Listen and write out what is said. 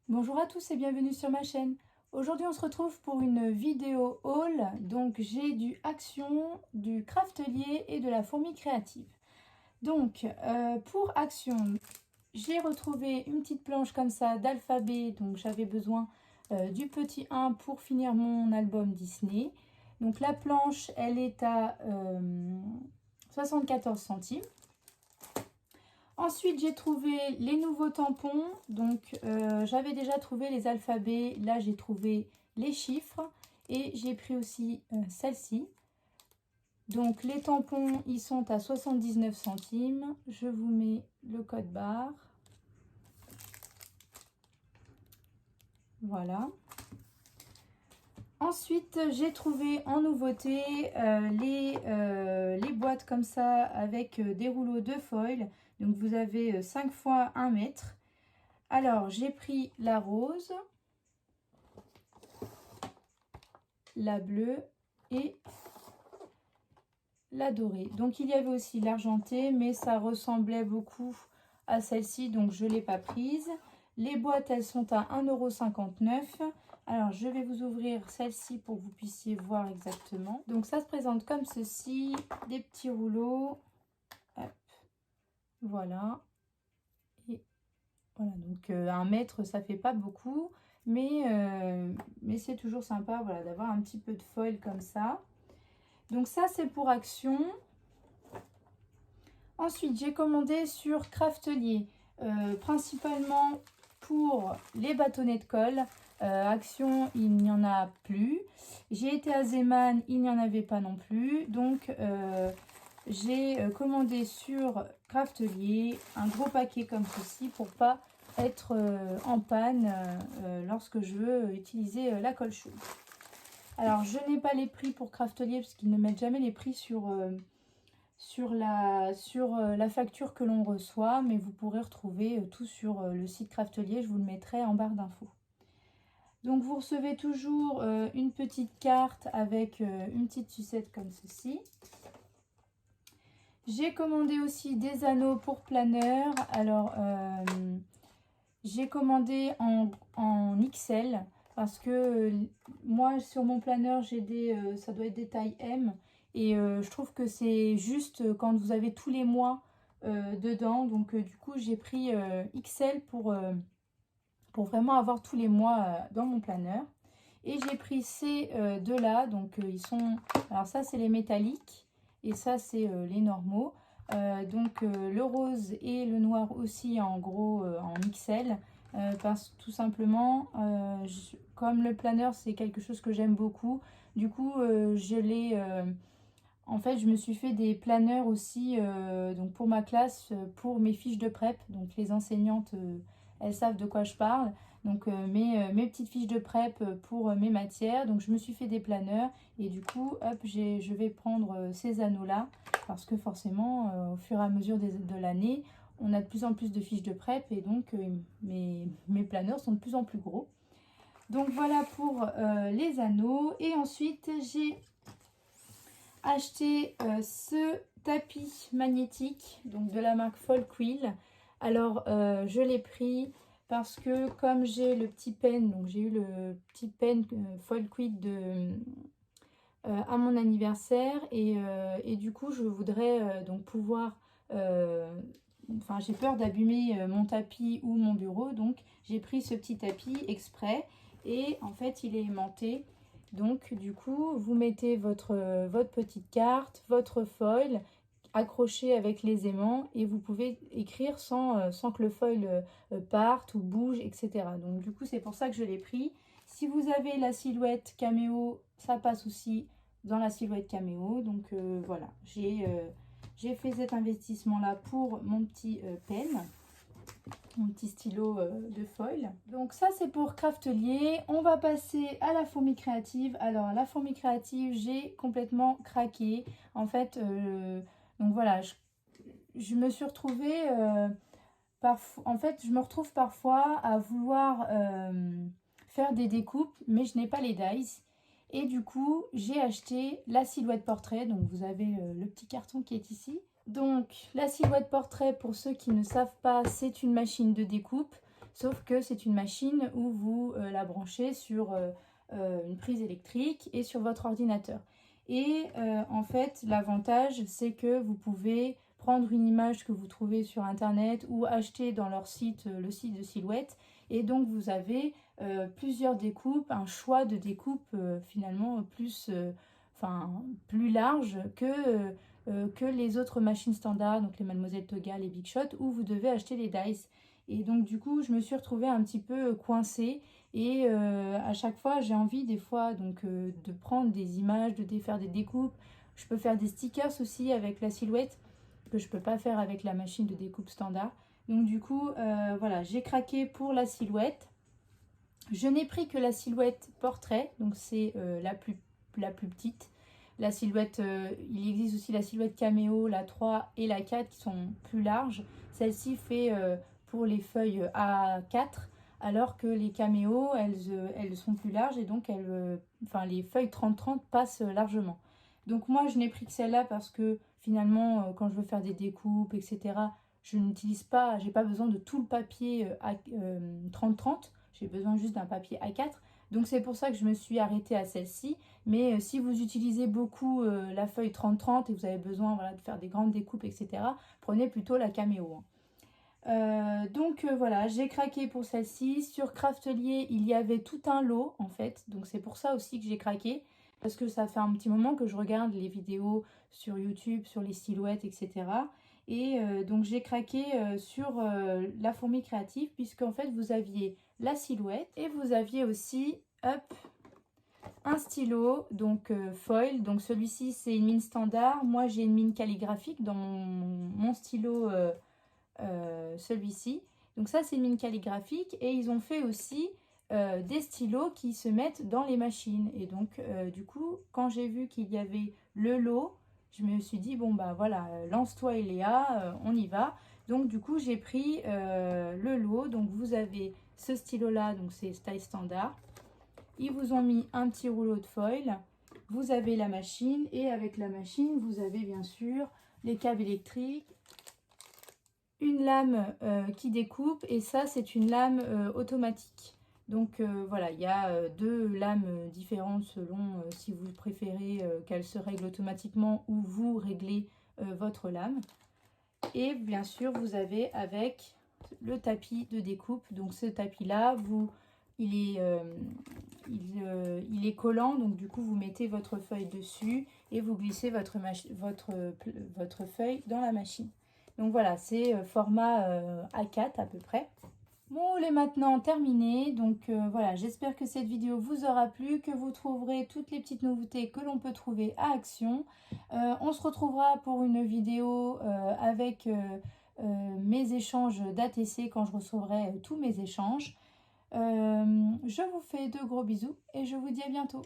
Bonjour à tous et bienvenue sur ma chaîne. Aujourd'hui on se retrouve pour une vidéo haul. Donc j'ai du Action, du Craftelier et de la fourmi créative. Donc pour Action, j'ai retrouvé une petite planche comme ça d'alphabet. Donc j'avais besoin du petit 1 pour finir mon album Disney. Donc la planche elle est à 74 centimes. Ensuite, j'ai trouvé les nouveaux tampons. Donc, j'avais déjà trouvé les alphabets. Là, j'ai trouvé les chiffres. Et j'ai pris aussi celle-ci. Donc, les tampons, ils sont à 79 centimes. Je vous mets le code barre. Voilà. Ensuite, j'ai trouvé en nouveauté les boîtes comme ça avec des rouleaux de foil. Donc, vous avez 5 fois 1 mètre. Alors, j'ai pris la rose, la bleue et la dorée. Donc, il y avait aussi l'argentée, mais ça ressemblait beaucoup à celle-ci, donc je ne l'ai pas prise. Les boîtes, elles sont à 1,59 €. Alors, je vais vous ouvrir celle-ci pour que vous puissiez voir exactement. Donc, ça se présente comme ceci, des petits rouleaux. Hop, voilà. Et voilà, donc 1 mètre, ça fait pas beaucoup. Mais c'est toujours sympa, voilà, d'avoir un petit peu de foil comme ça. Donc ça, c'est pour Action. Ensuite, j'ai commandé sur Craftelier, principalement pour les bâtonnets de colle. Action, il n'y en a plus. J'ai été à Zeman, il n'y en avait pas non plus. Donc, j'ai commandé sur Craftelier un gros paquet comme ceci pour pas être en panne lorsque je veux utiliser la colle chaude. Alors, je n'ai pas les prix pour Craftelier parce qu'ils ne mettent jamais les prix sur la facture que l'on reçoit, mais vous pourrez retrouver tout sur le site Craftelier, je vous le mettrai en barre d'infos. Donc, vous recevez toujours une petite carte avec une petite sucette comme ceci. J'ai commandé aussi des anneaux pour planeur. Alors, j'ai commandé en XL parce que moi, sur mon planeur, j'ai ça doit être des tailles M. Et je trouve que c'est juste quand vous avez tous les mois dedans. Donc, du coup, j'ai pris XL pour vraiment avoir tous les mois dans mon planeur. Et j'ai pris ces deux-là. Donc, ils sont... Alors, ça, c'est les métalliques. Et ça, c'est les normaux. Donc le rose et le noir aussi en gros en XL parce que tout simplement comme le planeur c'est quelque chose que j'aime beaucoup, du coup en fait je me suis fait des planeurs aussi donc pour ma classe, pour mes fiches de prep. Donc les enseignantes elles savent de quoi je parle. Donc mes petites fiches de prep pour mes matières. Donc je me suis fait des planeurs et du coup hop je vais prendre ces anneaux là parce que forcément au fur et à mesure de l'année on a de plus en plus de fiches de prep et donc mes planeurs sont de plus en plus gros. Donc voilà pour les anneaux. Et ensuite j'ai acheté ce tapis magnétique donc de la marque Folkwill. Alors je l'ai pris parce que comme j'ai le petit pen, donc j'ai eu le petit pen Folkwill à mon anniversaire et du coup je voudrais donc pouvoir enfin j'ai peur d'abîmer mon tapis ou mon bureau, donc j'ai pris ce petit tapis exprès et en fait il est aimanté. Donc du coup vous mettez votre petite carte, votre foil accroché avec les aimants et vous pouvez écrire sans que le foil parte ou bouge, etc. Donc du coup c'est pour ça que je l'ai pris. Si vous avez la silhouette caméo, ça passe aussi dans la silhouette caméo. Donc voilà, j'ai fait cet investissement là pour mon petit pen, mon petit stylo de foil. Donc ça c'est pour Craftelier. On va passer à la fourmi créative. Alors la fourmi créative, j'ai complètement craqué en fait. Donc voilà, je me suis retrouvée en fait je me retrouve parfois à vouloir faire des découpes mais je n'ai pas les dies. Et du coup, j'ai acheté la silhouette portrait. Donc, vous avez le petit carton qui est ici. Donc, la silhouette portrait, pour ceux qui ne savent pas, c'est une machine de découpe. sauf que c'est une machine où vous la branchez sur une prise électrique et sur votre ordinateur. Et en fait, l'avantage, c'est que vous pouvez prendre une image que vous trouvez sur internet ou acheter dans leur site, le site de Silhouette, et donc vous avez plusieurs découpes, un choix de découpe finalement plus large que les autres machines standards, donc les Mademoiselle Toga, les Big Shot, où vous devez acheter les dice. Et donc du coup, je me suis retrouvée un petit peu coincée. Et à chaque fois, j'ai envie des fois de prendre des images, de faire des découpes. Je peux faire des stickers aussi avec la Silhouette, que je ne peux pas faire avec la machine de découpe standard. Donc du coup, voilà, j'ai craqué pour la Silhouette. Je n'ai pris que la Silhouette portrait, donc c'est la plus petite. La Silhouette, il existe aussi la Silhouette caméo, la 3 et la 4 qui sont plus larges. Celle-ci fait pour les feuilles A4, alors que les caméos, elles sont plus larges et donc les feuilles 30-30 passent largement. Donc moi, je n'ai pris que celle-là parce que finalement, quand je veux faire des découpes, etc., je n'utilise pas, j'ai pas besoin de tout le papier 30-30. J'ai besoin juste d'un papier A4. Donc c'est pour ça que je me suis arrêtée à celle-ci. Mais si vous utilisez beaucoup la feuille 30-30 et vous avez besoin de faire des grandes découpes, etc., prenez plutôt la caméo. Voilà, j'ai craqué pour celle-ci. Sur Craftelier, il y avait tout un lot en fait. Donc c'est pour ça aussi que j'ai craqué. Parce que ça fait un petit moment que je regarde les vidéos sur YouTube, sur les silhouettes, etc. Et donc j'ai craqué sur la fourmi créative, puisqu'en fait vous aviez la Silhouette et vous aviez aussi un stylo, donc foil. Donc celui-ci c'est une mine standard. Moi j'ai une mine calligraphique dans mon stylo, celui-ci. Donc ça c'est une mine calligraphique, et ils ont fait aussi des stylos qui se mettent dans les machines. Et donc du coup, quand j'ai vu qu'il y avait le lot, je me suis dit bon bah voilà, lance-toi Eléa, on y va. Donc du coup j'ai pris le lot. Donc vous avez ce stylo là, donc c'est taille standard. Ils vous ont mis un petit rouleau de foil. Vous avez la machine, et avec la machine vous avez bien sûr les câbles électriques, une lame qui découpe, et ça c'est une lame automatique. Donc voilà, il y a deux lames différentes selon si vous préférez qu'elle se règle automatiquement ou vous réglez votre lame. Et bien sûr vous avez avec le tapis de découpe. Donc ce tapis là, il est collant, donc du coup vous mettez votre feuille dessus et vous glissez votre feuille dans la machine. Donc voilà, c'est format A4 à peu près. Bon, elle est maintenant terminée. Donc voilà, j'espère que cette vidéo vous aura plu, que vous trouverez toutes les petites nouveautés que l'on peut trouver à Action. On se retrouvera pour une vidéo avec mes échanges d'ATC quand je recevrai tous mes échanges. Je vous fais de gros bisous et je vous dis à bientôt.